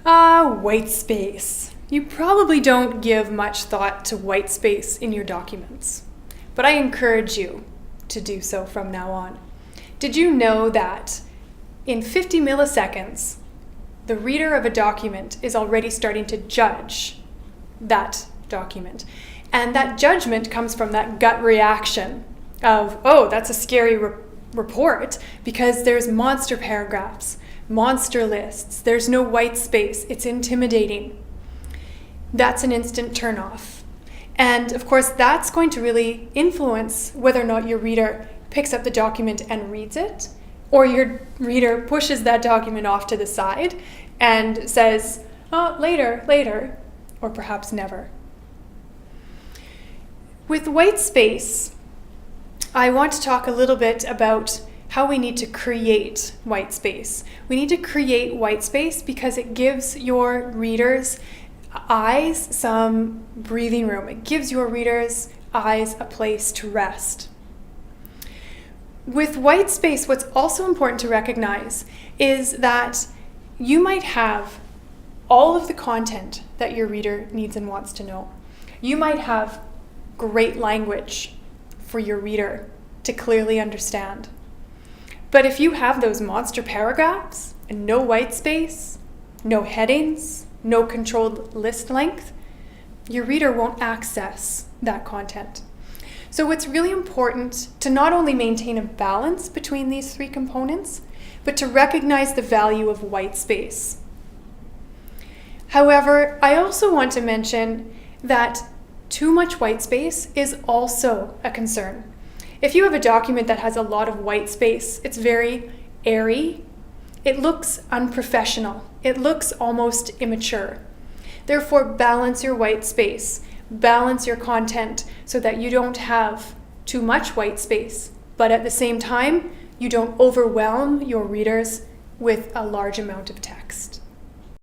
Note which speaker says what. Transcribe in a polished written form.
Speaker 1: White space. You probably don't give much thought to white space in your documents, but I encourage you to do so from now on. Did you know that in 50 milliseconds, the reader of a document is already starting to judge that document? And that judgment comes from that gut reaction of, oh, that's a scary report because there's monster paragraphs, monster lists, there's no white space, it's intimidating. That's an instant turnoff. And of course, that's going to really influence whether or not your reader picks up the document and reads it, or your reader pushes that document off to the side and says, oh, later, or perhaps never. With white space, I want to talk a little bit about how we need to create white space. We need to create white space because it gives your readers' eyes some breathing room. It gives your readers' eyes a place to rest. With white space, what's also important to recognize is that you might have all of the content that your reader needs and wants to know. You might have great language for your reader to clearly understand. But if you have those monster paragraphs and no white space, no headings, no controlled list length, your reader won't access that content. So it's really important to not only maintain a balance between these three components, but to recognize the value of white space. However, I also want to mention that too much white space is also a concern. If you have a document that has a lot of white space, it's very airy, it looks unprofessional, it looks almost immature. Therefore, balance your white space, balance your content so that you don't have too much white space, but at the same time, you don't overwhelm your readers with a large amount of text.